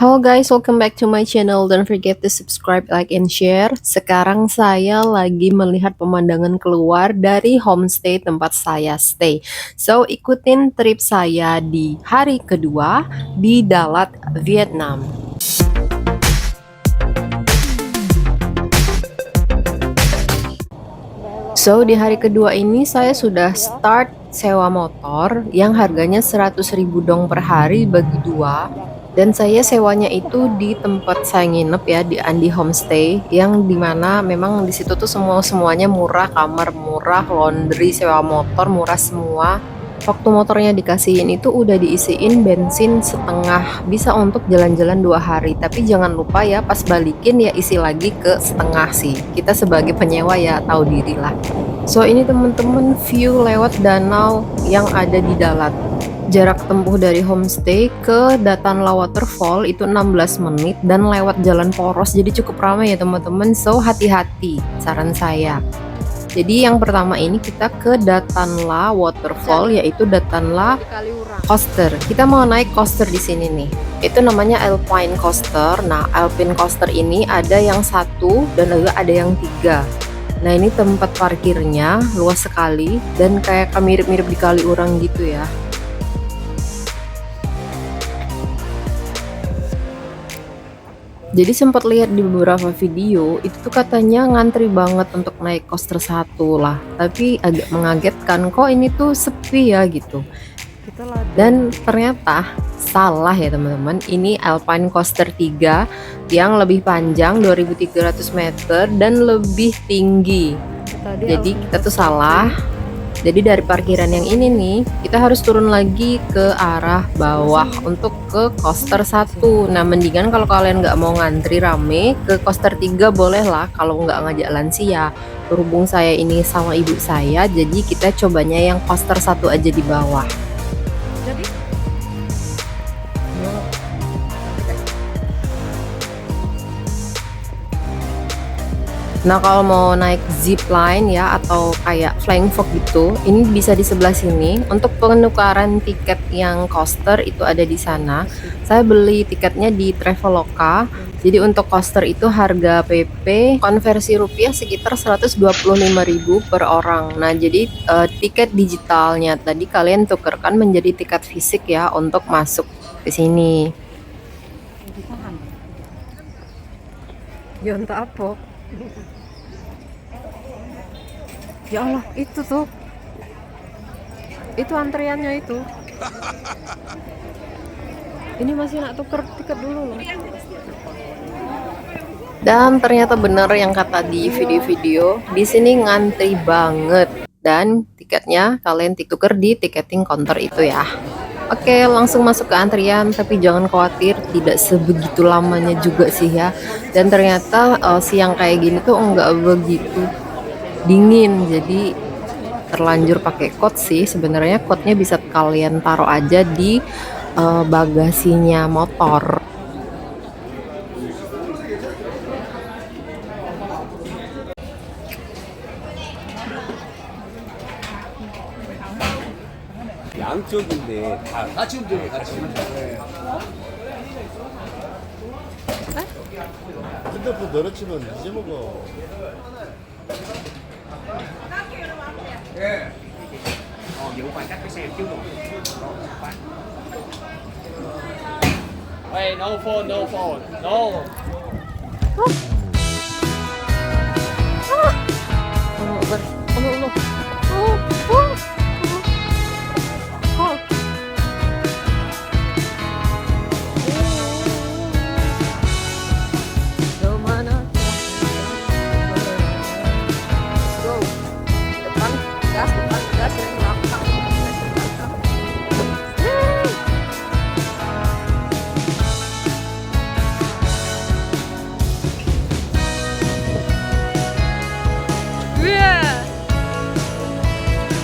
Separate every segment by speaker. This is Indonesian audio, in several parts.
Speaker 1: Halo guys, welcome back to my channel. Don't forget to subscribe, like, and share. Sekarang saya lagi melihat pemandangan keluar dari homestay tempat saya stay. So, ikutin trip saya di hari kedua di Dalat, Vietnam. So, di hari kedua ini saya sudah start sewa motor yang harganya 100.000 dong per hari bagi dua. Dan saya sewanya itu di tempat saya nginep ya, di Andi Homestay, yang dimana memang di situ tuh semuanya murah, kamar murah, laundry, sewa motor murah semua. Waktu motornya dikasihin itu udah diisiin bensin setengah, bisa untuk jalan-jalan 2 hari. Tapi jangan lupa ya, pas balikin ya isi lagi ke setengah sih. Kita sebagai penyewa ya tahu diri lah. So ini teman-teman view lewat danau yang ada di Dalat. Jarak tempuh dari homestay ke Datanla Waterfall itu 16 menit dan lewat jalan poros, jadi cukup ramai ya teman-teman. So hati-hati saran saya. Jadi yang pertama ini kita ke Datanla Waterfall, yaitu Datanla Coaster. Kita mau naik coaster di sini nih. Itu namanya Alpine Coaster. Nah, Alpine Coaster ini ada yang satu dan juga ada yang tiga. Nah, ini tempat parkirnya luas sekali dan kayak mirip-mirip di Kaliurang gitu ya. Jadi sempat lihat di beberapa video itu tuh katanya ngantri banget untuk naik coaster satu lah. Tapi agak mengagetkan, kok ini tuh sepi ya gitu. Dan ternyata salah ya teman-teman. Ini Alpine Coaster 3 yang lebih panjang 2300 meter dan lebih tinggi. Jadi kita tuh salah. Jadi dari parkiran yang ini nih, kita harus turun lagi ke arah bawah untuk ke coaster 1. Nah, mendingan kalau kalian nggak mau ngantri rame, ke coaster 3 boleh lah kalau nggak ngajak lansia. Berhubung saya ini sama ibu saya, jadi kita cobanya yang coaster 1 aja di bawah. Nah, kalau mau naik zip line ya atau kayak flying fox gitu, ini bisa di sebelah sini. Untuk penukaran tiket yang coaster itu ada di sana. Saya beli tiketnya di Traveloka. Jadi untuk coaster itu harga PP konversi rupiah sekitar 125.000 per orang. Nah, jadi tiket digitalnya tadi kalian tukerkan menjadi tiket fisik ya untuk masuk ke sini. Ya entah apa. Ya Allah, itu tuh. Itu antriannya itu. Ini masih nak tuker tiket dulu loh. Dan ternyata bener yang kata di video-video, di sini ngantri banget. Dan tiketnya kalian tuker di tiketing counter itu ya. Oke, langsung masuk ke antrian, tapi jangan khawatir, tidak sebegitu lamanya juga sih ya. Dan ternyata siang kayak gini tuh enggak begitu dingin, jadi terlanjur pakai coat sih. Sebenarnya coatnya bisa kalian taruh aja di bagasinya motor.
Speaker 2: 양쪽인데 다 같이 움직여 같이. 핸드폰 늘어치면 잊어먹어.
Speaker 3: giữ khoảng cách với xe trước một. Wait, no phone, no phone, no.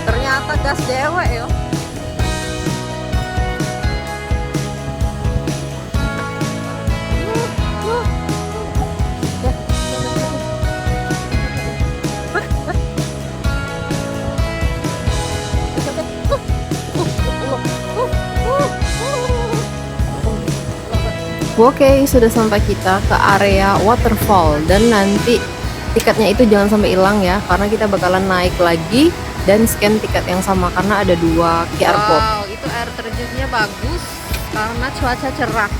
Speaker 1: Ternyata gas dewek ya. Oke, sudah sampai kita ke area waterfall dan nanti tiketnya itu jangan sampai hilang ya, karena kita bakalan naik lagi dan scan tiket yang sama karena ada 2 QR code.
Speaker 4: Wow, itu air terjunnya bagus karena cuaca cerah.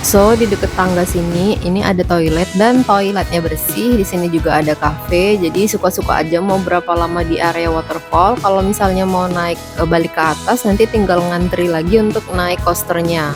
Speaker 1: So, di dekat tangga sini ini ada toilet dan toiletnya bersih. Di sini juga ada cafe. Jadi suka-suka aja mau berapa lama di area waterfall. Kalau misalnya mau naik balik ke atas nanti tinggal ngantri lagi untuk naik coasternya.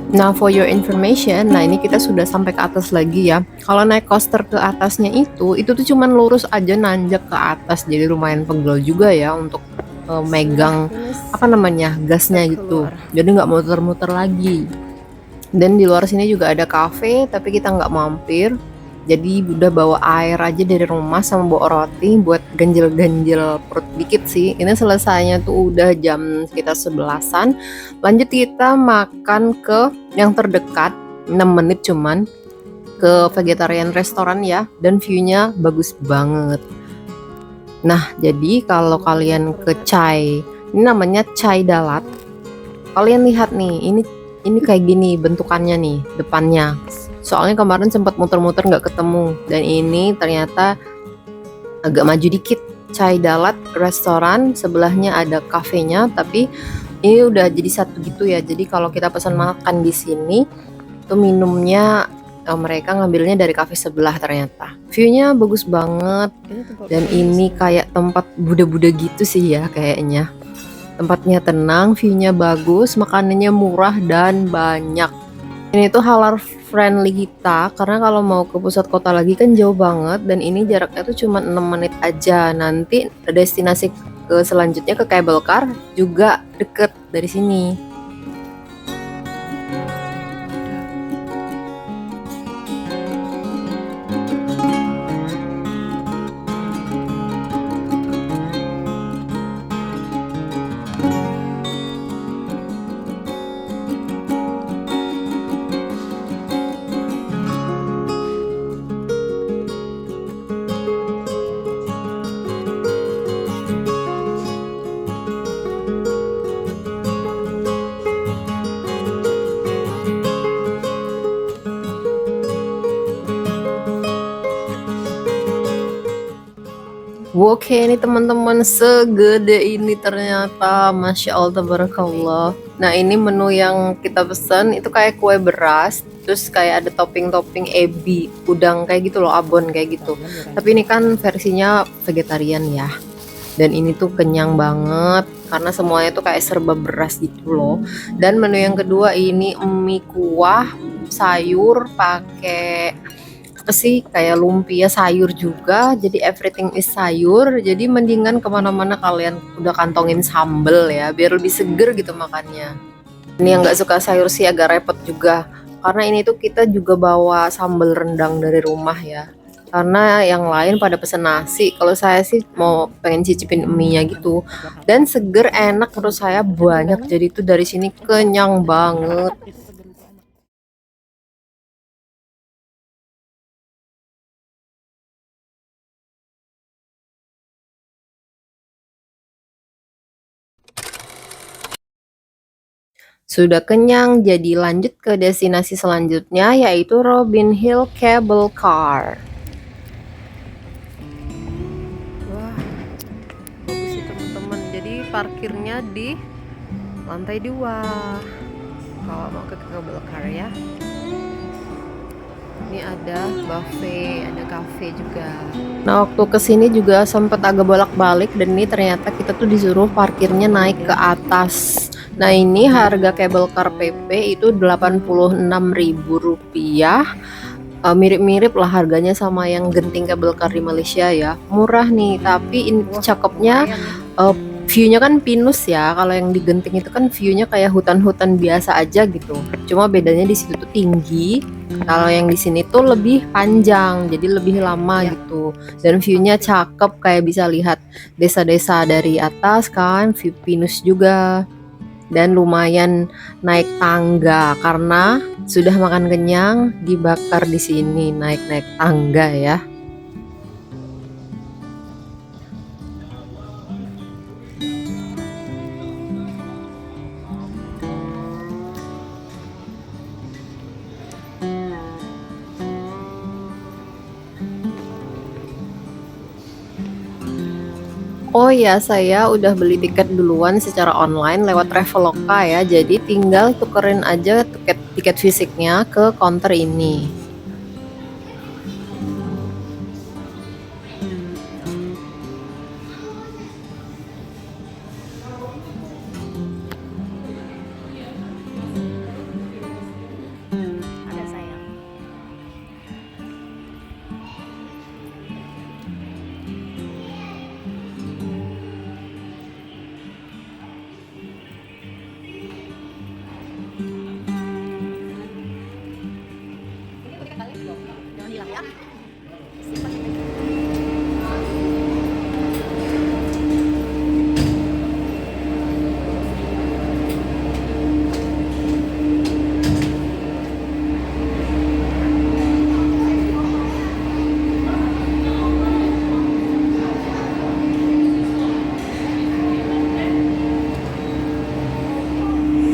Speaker 1: Nah, for your information, nah ini kita sudah sampai ke atas lagi ya. Kalau naik coaster ke atasnya itu tuh cuman lurus aja nanjak ke atas. Jadi lumayan pegel juga ya untuk megang apa namanya gasnya gitu. Jadi nggak muter-muter lagi. Dan di luar sini juga ada cafe, tapi kita nggak mampir. Jadi udah bawa air aja dari rumah sama bawa roti buat ganjel-ganjel perut dikit sih. Ini selesainya tuh udah jam sekitar 11-an. Lanjut kita makan ke yang terdekat 6 menit cuman ke vegetarian restoran ya, dan view-nya bagus banget. Nah, jadi kalau kalian ke Chai, ini namanya Chai Dalat. Kalian lihat nih, ini kayak gini bentukannya nih depannya. Soalnya kemarin sempat muter-muter nggak ketemu, dan ini ternyata agak maju dikit. Chai Dalat restoran, sebelahnya ada kafenya, tapi ini udah jadi satu gitu ya. Jadi kalau kita pesan makan di sini tuh minumnya mereka ngambilnya dari kafe sebelah. Ternyata viewnya bagus banget, dan ini kayak tempat Buddha-Buddha gitu sih ya kayaknya. Tempatnya tenang, viewnya bagus, makanannya murah dan banyak. Ini tuh halal friendly kita, karena kalau mau ke pusat kota lagi kan jauh banget, dan ini jaraknya tuh cuma 6 menit aja. Nanti destinasi ke selanjutnya ke cable car juga deket dari sini. Oke, ini teman-teman segede ini ternyata, Masya Allah, tabarakallah. Nah, ini menu yang kita pesan itu kayak kue beras, terus kayak ada topping-topping ebi, udang kayak gitu loh, abon kayak gitu. Tapi ini kan versinya vegetarian ya. Dan ini tuh kenyang banget karena semuanya tuh kayak serba beras gitu loh. Dan menu yang kedua ini mie kuah sayur pakai apa sih, kayak lumpia sayur juga, jadi everything is sayur. Jadi mendingan kemana-mana kalian udah kantongin sambel ya, biar lebih seger gitu makannya. Ini yang nggak suka sayur sih agak repot juga, karena ini tuh kita juga bawa sambal rendang dari rumah ya, karena yang lain pada pesen nasi. Kalau saya sih mau pengen cicipin mie-nya gitu, dan seger enak menurut saya, banyak. Jadi tuh dari sini kenyang banget. Sudah kenyang, jadi lanjut ke destinasi selanjutnya, yaitu Robin Hill Cable Car. Wah, bagus sih teman-teman. Jadi parkirnya di lantai 2 kalau mau ke cable car ya. Ini ada buffet, ada cafe juga. Nah, waktu kesini juga sempat agak bolak-balik, dan ini ternyata kita tuh disuruh parkirnya naik ke atas. Nah, ini harga cable car PP itu Rp86.000. Mirip-mirip lah harganya sama yang genting cable car di Malaysia ya. Murah nih, tapi ini cakepnya view-nya kan pinus ya. Kalau yang di Genting itu kan view-nya kayak hutan-hutan biasa aja gitu. Cuma bedanya di situ tuh tinggi. Kalau yang di sini tuh lebih panjang, jadi lebih lama gitu. Dan view-nya cakep, kayak bisa lihat desa-desa dari atas kan, view pinus juga. Dan lumayan naik tangga karena sudah makan kenyang, dibakar di sini naik-naik tangga ya. Oh ya, saya udah beli tiket duluan secara online lewat Traveloka ya. Jadi tinggal tukerin aja tiket fisiknya ke counter ini.
Speaker 4: Ada sayang. Jangan hilang ya.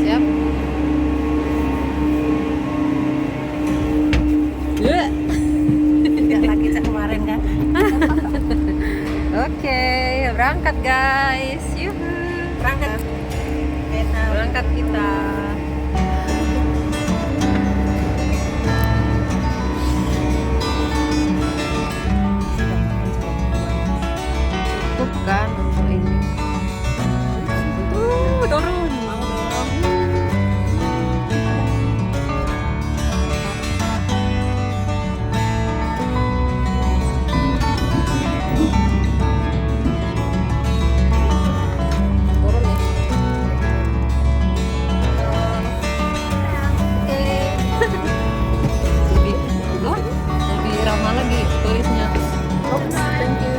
Speaker 4: Siap.
Speaker 5: Tidak lagi cek kemarin kan.
Speaker 4: Oke, berangkat guys. Yuhu.
Speaker 5: Berangkat Vietnam.
Speaker 4: Berangkat kita. Cukup kan untuk ini. Dorong. Lebih ramah lagi tulisnya. Oops, thank you.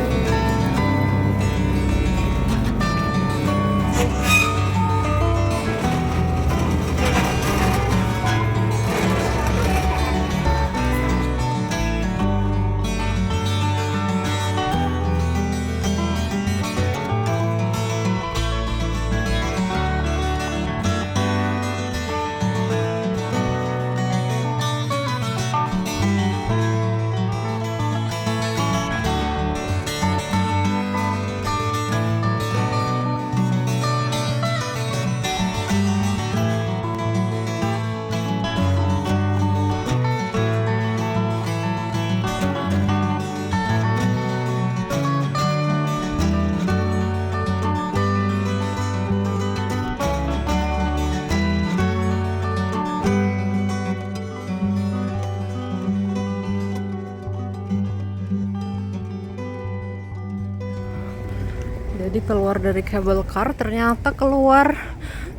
Speaker 4: Jadi keluar dari cable car ternyata keluar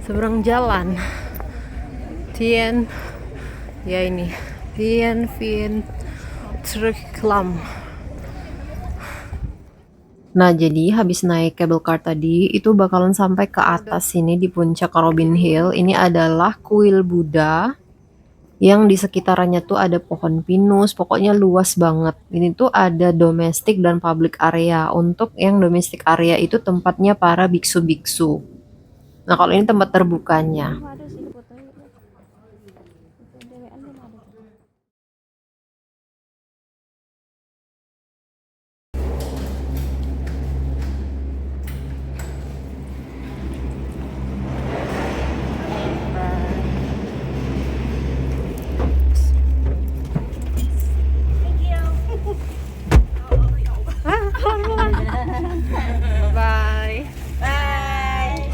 Speaker 4: seberang jalan. Tien, ya ini Tien Vien Triklam. Nah, jadi habis naik cable car tadi itu bakalan sampai ke atas sini di puncak Robin Hill. Ini adalah kuil Buddha yang di sekitarannya tuh ada pohon pinus, pokoknya luas banget. Ini tuh ada domestic dan public area. Untuk yang domestic area itu tempatnya para biksu-biksu. Nah, kalau ini tempat terbukanya. Bye.
Speaker 5: Bye.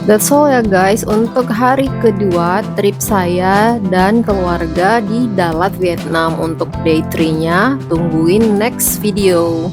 Speaker 1: That's all ya guys untuk hari kedua trip saya dan keluarga di Dalat Vietnam. Untuk day 3-nya tungguin next video.